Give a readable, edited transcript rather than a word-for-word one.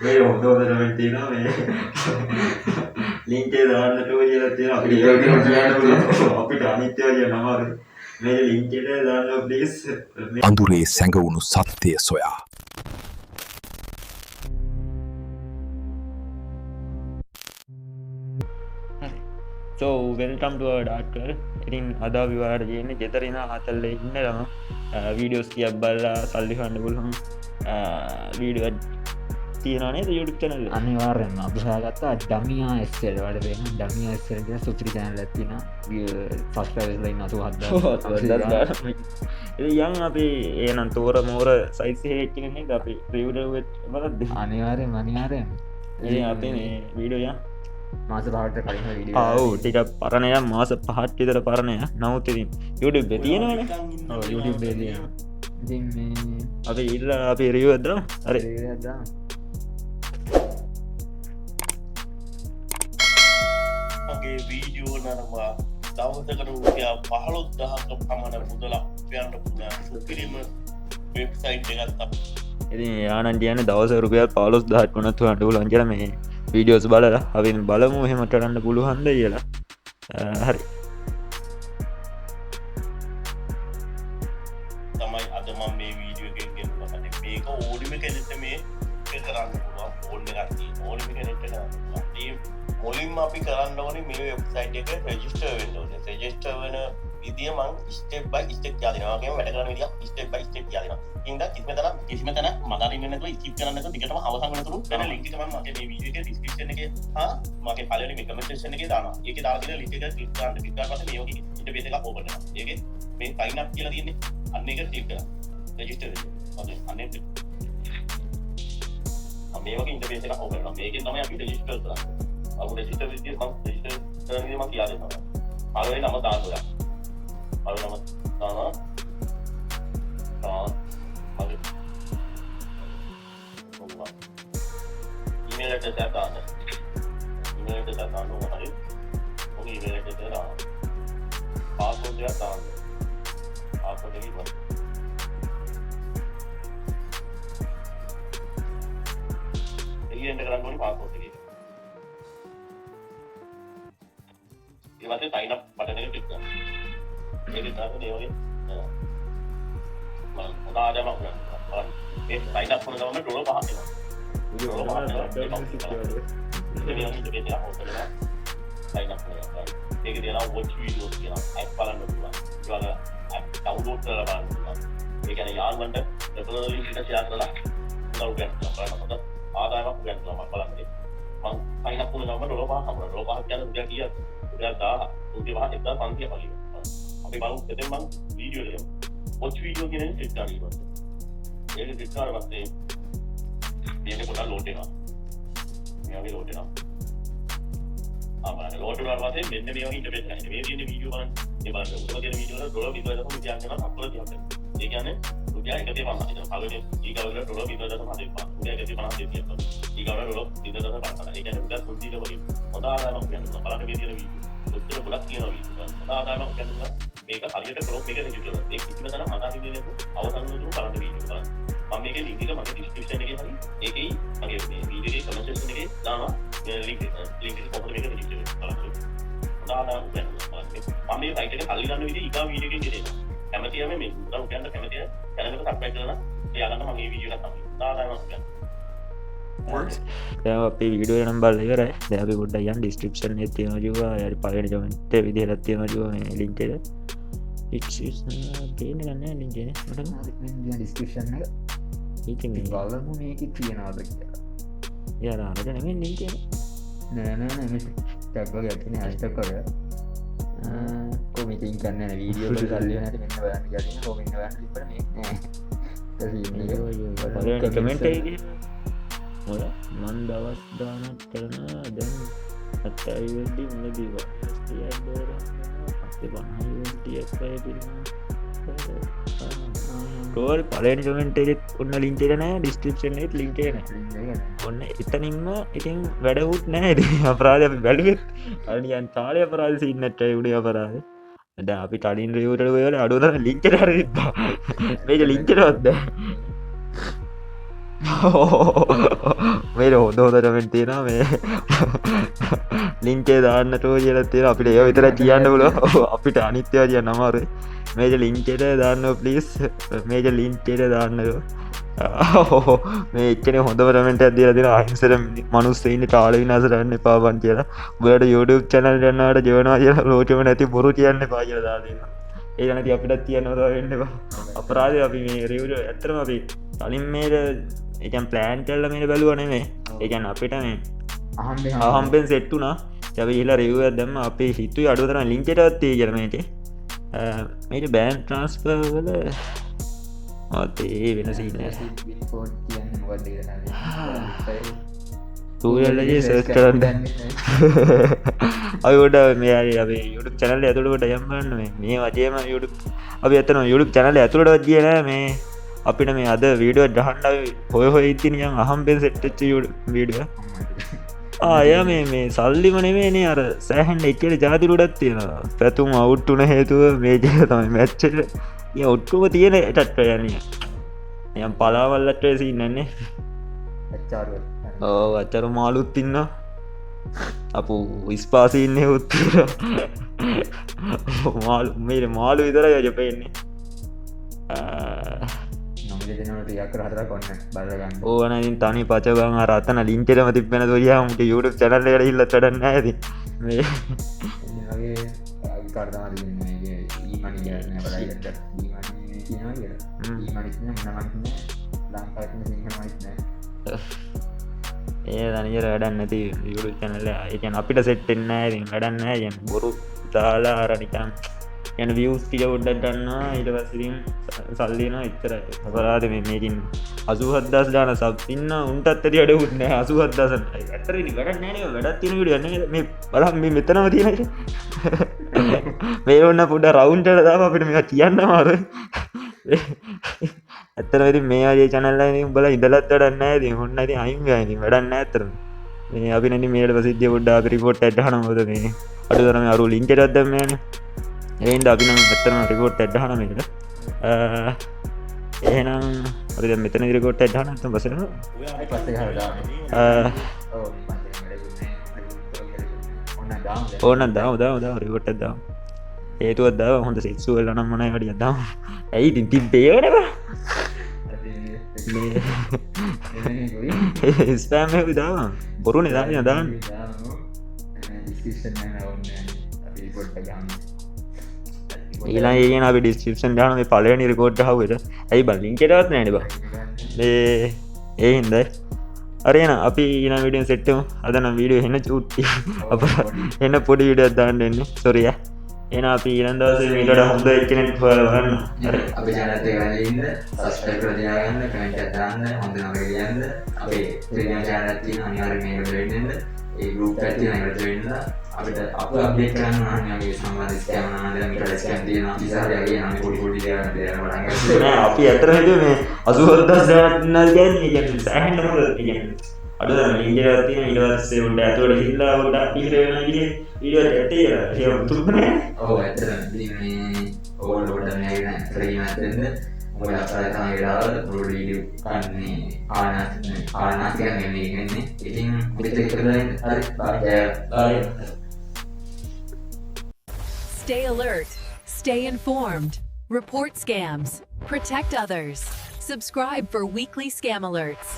මේ හොඳට කමෙන්ට් තියෙනවා මේ ලින්ක් එක දාන්නට කියලා තියෙනවා අපිට ඒක කියන්න පුළුවන් අපිට අනිත්‍ය කියනවා මේ ලින්ක් එක දාන්න ප්ලීස් අඳුරේ සැඟවුණු සත්‍යය සොයා So welcome to our doctor. ඉතින් අද අපි ඔයාලට කියන්නේ ගෙදරින හතල්ලේ ඉන්නලම වීඩියෝස් ටිකක් බලලා සල්ලි ගන්න පුළුවන් වීඩියෝ තියෙනවා නේද YouTube channel එකේ. අනිවාර්යෙන්ම අපි හොයාගත්තා ඩමියා SL වලට වෙන ඩමියා SL කියන සුපිරි channel එකක් තියෙනවා. subscribers ලා ඉන්න 87000. ඉතින් යන් අපි එනන් තෝර මෝර size එකක් කියන්නේ අපි review එක බලද්දි. අනිවාර්යෙන්. ඉතින් අපි මේ වීඩියෝ යන් මාස පහකට කලින් වීඩියෝ ටික පරණය මාස 5ක් විතර පරණය. නමුත් ඉතින් YouTube එකේ තියෙනවනේ. ඔව් YouTube එකේ තියෙනවා. ඉතින් මේ අපි ඉල්ල අපි රිවිව් එකක් දාමු. හරි. review එකක් දාමු. මගේ වීඩියෝ නරඹා දවසකට රුපියල් 15000ක පමණ මුදලක් උපයන්න පුළුවන් සුපිරිම වෙබ්සයිට් එකක් තමයි. ඉතින් යානන් කියන්නේ දවස රුපියල් 15000ක් වුණත් හොයන්න පුළුවන් කියලා මේ වීඩියෝස් බලලා අපි බලමු එහෙම කරන්න පුළුවන්ද කියලා. හරි. තමයි අද මම මේ වීඩියෝ එකෙන් ගෙනුවා. මේක ඕනිම කෙනෙක්ට මේ කරන්න පුළුවන්. ඕන එකක් තියෙන ඕනිම කෙනෙක්ට කරන්න පුළුවන්. මේ මුලින්ම අපි කරන්න ඕනේ මේ වෙබ්සයිට් එක රෙජිස්ටර් වෙන්න ඕනේ. රෙජිස්ටර් වෙන විදිය මම ස්ටෙප් බයි ස්ටෙප් කියලා දෙනවා. වගේම වැඩ කරන විදිය ස්ටෙප් බයි ස්ටෙප් කියලා දෙනවා. ඉතින් කිසිම තැනක් මගහරින්න නැතුව ස්කිප් කරන්න නැතුව දිගටම අවසන් වෙනතුරු වෙන ලින්ක් එක මම මගේ මේ වීඩියෝ එකේ ඩිස්ක්‍රිප්ෂන් එකේ මගේ පළවෙනි මේ කමෙන්ට් සෙක්ෂන් එකේ දානවා. ඒකේ දාලා තියෙන ලින්ක් එක ක්ලික් කරන්න ක්ලික් කරලා පස්සේ මේ වගේ ඉන්ටර්ෆේස් එකක් ඕපන් වෙනවා. ඒකේ මේ sign up කියලා තියෙන්නේ. අන්න ඒක ක්ලික් කරලා රෙජිස්ටර් වෙන්න. හරි. අන්න ඒක මේ වගේ ඉන්ටර්ෆේස් එකක් ඕපන් වෙනවා. මේකෙන් තමයි අපි රෙජිස්ටර් කරන්නේ. අපු රෙජිස්ටර් විදියට මම රෙජිස්ටර් කරන විදිය මම කියලා දෙනවා. පළවෙනි නම දාන්න ඕනේ. පළවෙනි නම දානවා. හරි. email address එක දාන්න. email address එක දාන්න ඕනේ. ඔගේ email address එක දාන්න. password එක දාන්න. password එක ඉවර. enter කරන්න ඕනේ password එක. ඊට පස්සේ sign up button එක ක්ලික් කරන්න. ඒක දාන්න මේ වගේ. මම උදාහරණයක් ගන්නවා. මේ sign up කරන ගමන් ඩොලර් 5ක් එනවා. ඒක දෙනවා watch videos කියලා app බලන්න පුළුවන්. ඒවල app download කරලා බලන්න පුළුවන්. ඒ කියන්නේ යාළුවන්ට personal link එක share කරලා උදව් කරනවා. බලන්න ආදායමක් ගන්නවා බලන්න. මම sign up කරන ගමන් ඩොලර් 5ක් හම්බුනා. ඩොලර් 5ක් කියන්නේ රුපියල් කීයද? රුපියල් 1000. රුපියල් 1500 වගේ. අපි බලමු එතෙන් මම වීඩියෝ දෙමු. watch video කියන එක ක්ලික් කරනවා. ඒක ක්ලික් කරලා පස්සේ මේක පොඩ්ඩක් ලෝඩ් වෙනවා. මේක ලෝඩ් වෙනවා. අපරාධ ලෝඩ් වුණාට පස්සේ මෙන්න මේ වගේ ඉන්ටර්ෆේස් එකක්. මේ තියෙන වීඩියෝ බලන්න. මේ බලන්න. උඩ තියෙන වීඩියෝ වල ඩොලර් 20.7 යනවා අප්ලෝඩ් කරනවා. ඒ කියන්නේ රුපියල් 150. පළවෙනි ඊගාවල ඩොලර් 20.7 රුපියල් 150 තියෙනවා. ඊගාවල ඩොලර් 20.5. ඒ කියන්නේ රුපියල් 300 වගේ. හොඳ ආදායමක් ගන්නවා. බලන්න මේ තියෙන වීඩියෝ. උත්තර ගොඩක් තියෙනවා වීඩියෝ. හොඳ ආදායමක් ගන්නවා. මේක හරියට ක්‍රොප් එක රෙජිස්ටර් කරනවා. ඒක කිසිම තැනක් අදාළ දෙයක් අවසන් වෙනතුරු බලන්න වීඩියෝ බලන්න. මම මේකේ ලින්ක් එක මගේ ඩිස්ක්‍රිප්ෂන් එකේ හරි ඒකේ මගේ මේ වීඩියෝ එකේ කමෙන්ට් සෙක්ෂන් එකේ දානවා ලින්ක් එක කොහොමද මේක රෙජිස්ටර් කරන්නේ දානවා මම මේ සයිට් එක කල්ලි ගන්න විදිහ ඊගා වීඩියෝ එකෙන් දෙනවා කැමතියම මේ උදව් ගන්න කැමතිය channel එක සබ්ස්ක්‍රයිබ් කරලා එයා ගන්න මගේ වීඩියෝ එකක් තමයි දානවා දැන් අපි වීඩියෝ නම් බලලා ඉවරයි. දැන් අපි පොඩ්ඩක් යන්න ඩිස්ක්‍රිප්ෂන් එකේ තියෙනවා ජුවා. යාරි පළවෙනි කමෙන්ට් එක විදිහට තියෙනවා ජුවා මේ ලින්ක් එක. it's පේන්නේ නැහැ ලින්ක් එක. මට මේ description එක ඉතින් බලමු මේකේ තියෙනවද කියලා. යාර අරද නෙමෙයි ලින්ක් එක. නෑ මේ ටැග් වගේ තියෙන hashtag එක. කොමෙන්ටින් කරන්න නෑ වීඩියෝ වල සල්ලි නැති මෙන්න බලන්න කියලා තියෙන කොමෙන්ට් බලන්න ඉතින් මේක නෑ. කමෙන්ට් එකේ මොන මන් දවස් දානක් කරන දැන් 7යි වෙද්දි මුලදී වස්තියක් දරන පස්සේ 50යි වෙද්දි එකයි පිළිම කෝල් පළවෙනි කමෙන්ට් එකෙත් ඔන්න ලින්ක් එක නැහැ ඩිස්ක්‍රිප්ෂන් එකෙත් ලින්ක් එක නැහැ ඔන්න එතනින්ම ඉතින් වැඩවුත් නැහැ ඉතින් අපරාධය අපි බැලුවෙත් අර නිකන් තාලේ අපරාධ සීන් නැට්ටයි උඩේ අපරාධ දැන් අපි තනින් රිවිව් එකට ගිහලා අඩුව තරම් ලින්ක් එකට හරි තිබ්බා මේක ලින්ක් එකවත් දැන් මේ හොඳ තියෙනවා මේ ලින්කේ දාන්නට කියලා තියෙන අපිට ඒ විතර කියන්න පුළුවන් අපිට අනිත්‍යවා කියන්න අමාරුයි මේජ ලින්කේට දාන්න ප්ලීස් මේජ ලින්කේට දාන්න මේ එක්කන හොඳ කමෙන්ට් එකක් දීලා තියෙනවා අහිංසක මිනිස්සුන්ට කාල විනාශ කරන්න එපා බන් කියලා. ඔයාලට YouTube channel ගන්නවට ජීවනවා කියලා ලෝකෙම නැති බොරු කියන්න එපා කියලා දාලා තියෙනවා. ඒ ගැනදී අපිටත් කියනවා වෙන්න එපා. අපරාධය අපි මේ රිවිව් ඇත්තටම අපි කලින් මේක ඒ කියන්නේ ප්ලෑන් කරලා මේක බැලුවා නෙමෙයි. ඒ කියන්නේ අපිට මේ අහම්බෙන් සෙට් වුණා. අපි ගිහලා රිවිව් එකක් දැම්ම අපේ හිතුවේ අඩුව තරම් ලින්ක් එකවත් තියෙයි කියලා මේකේ. මේක බෑන්ක් ට්‍රාන්ස්ෆර් වල ඒ වෙන සීන රූලගේ සර්ච් කරන්න අයෝට මේ අපේ YouTube channel එක ඇතුළට යන්න මේ වගේම YouTube අපි ඇත්තටම YouTube channel එක ඇතුළට ගියේ නෑ මේ අපිට මේ අද වීඩියෝ ගහන්න හොය ඉතින් නිකන් අහම්බෙන් සෙට් වෙච්ච වීඩියෝ එයා මේ සල්ලිම නෙමෙයිනේ අර සෑහෙන්න එක්කේ ජාති උඩක් තියෙනවා පැතුම් අවුට් වුණ හේතුව මේ ජය තමයි මැච් එක ඒ ඔට්ටුම තියෙන ටට් යන්නේ යම් පලාවල්ලට සීන්නන්නේ අච්චර මාළුත් ඉන්න අප විස්පාසින්නේ උත්තර මේ මාළු විතර යජපෙන්නේ ඕනයින් තනි පචගන් රතන ලින්කෙටම තිබෙන දොරියාමට YouTube channel එකට ඉල්ල වැඩන්න ඇති මේ ඒ දනිජර වැඩන්න ඇති YouTube channel එක අපිට සෙට්ටෙන්න ඇති වැඩන්න ය බොරු දාලා අරනිකම් යන වියස් ටික උඩ්ඩක් ගන්නවා ඊට පස්සේ සල්ලින ඉතර අපරාධ මේකින් 87000 දාන සබ් ඉන්න උන්ටත් ඇති වැඩකුත් නෑ 87000යි ඇත්තට ඉතින් වැඩක් නෑ නේ වැඩක් තියෙන වීඩියෝ යන්නේ මේ බලන්න මේ මෙතනම තියෙන එක මේ වුණ පොඩ රවුන්ඩ් එකට දාපුවා අපිට මේක කියන්න අමාරුයි ඇත්තටම ඉතින් මේ ආයේ channel එකේ උඹලා ඉඳලත් වැඩක් නෑ ඉතින් ඔන්න ඉතින් අයින් ගා ඉතින් වැඩක් නෑ ඇත්තටම මේ අපි නෙන්නේ මේකට ප්‍රසිද්ධිය පොඩ්ඩක් අපි report එකක් දානවා මොකද මේ අඩුතරම අර link එකක් දැම්මේ නෑනේ එයින්ද අපි නම් ඇත්තටම report එකක් දානවා මේකට එහෙනම් අපි දැන් මෙතන report එකක් දාන්න නැත්නම් බස් එක ඕන දාමු report එකක් දාමු හේතුවක් දාව හොඳ සෙක්සුවල් නම් මොනයි වඩියක් දාමු ඇයි ඉතින් තිබ්බේ ඒවනේ මේ ස්පෑම් එක දාම බොරුනේ දාන්න ඊලා ඒන අපි ඩිස්ක්‍රිප්ෂන් දාන මේ පළවෙනි රෙකෝඩ් හවුවට ඇයි බං ලින්ක් එකවත් නැහැ නේ බං මේ ඒ හින්දා අරේන අපි ඊළඟ වීඩියෝ සෙට් එකමු අද නම් වීඩියෝ එන්න චූටි අප එන්න පොඩි වීඩියෝක් දාන්න එන්නේ සෝරි එහෙනම් අපි ඊළඟ දවසේ වීඩියෝට හොඳ එක්කෙනෙක් හොයලා බලන්න හරි අපේ channel එක ගාලා ඉන්න subscribe කරලා තියාගන්න comment එකක් දාන්න හොඳ නම කියන්න අපේ Telegram channel එකක් තියෙනවා අනිවාර්යයෙන් මේකට වෙන්න ඒ group එකක් තියෙනවා ඒකට වෙන්න අපිට අප්ඩේට් කරන්න ඕනේ අපි සම්බන්ධ ස්කෑම් නාදලා මීට ස්කෑම් තියෙනවා ඉස්සරහට යගෙන අපි පොඩි දේවල් දෙන්න පටන් ගන්නවා නෑ අපි ඇත්තට හිතුවේ මේ 84000 නල් කියන්නේ සෑහෙන්න මොකද කියන්නේ අඩුවම ලින්ක් එකක් තියෙනවා ඊට පස්සේ උඩ ඇතුලට ගිහිල්ලා උඩ පිහිර වෙනවා විදිහේ වීඩියෝ ඇටේ ඒක තුරුනේ ඔව් ඇත්තටම ඉතින් මේ ඕවර්ලෝඩ් එකක් නෑ ට්‍රේන් එකෙන්ද මොකද අපරාධ තමයි ගාවල පොඩි වීඩියෝ කන්නේ ආනාස් කියන්නේ මේකනේ ඉතින් මෙතන කරලා හරි Stay alert, stay informed, report scams, protect others. Subscribe for weekly scam alerts.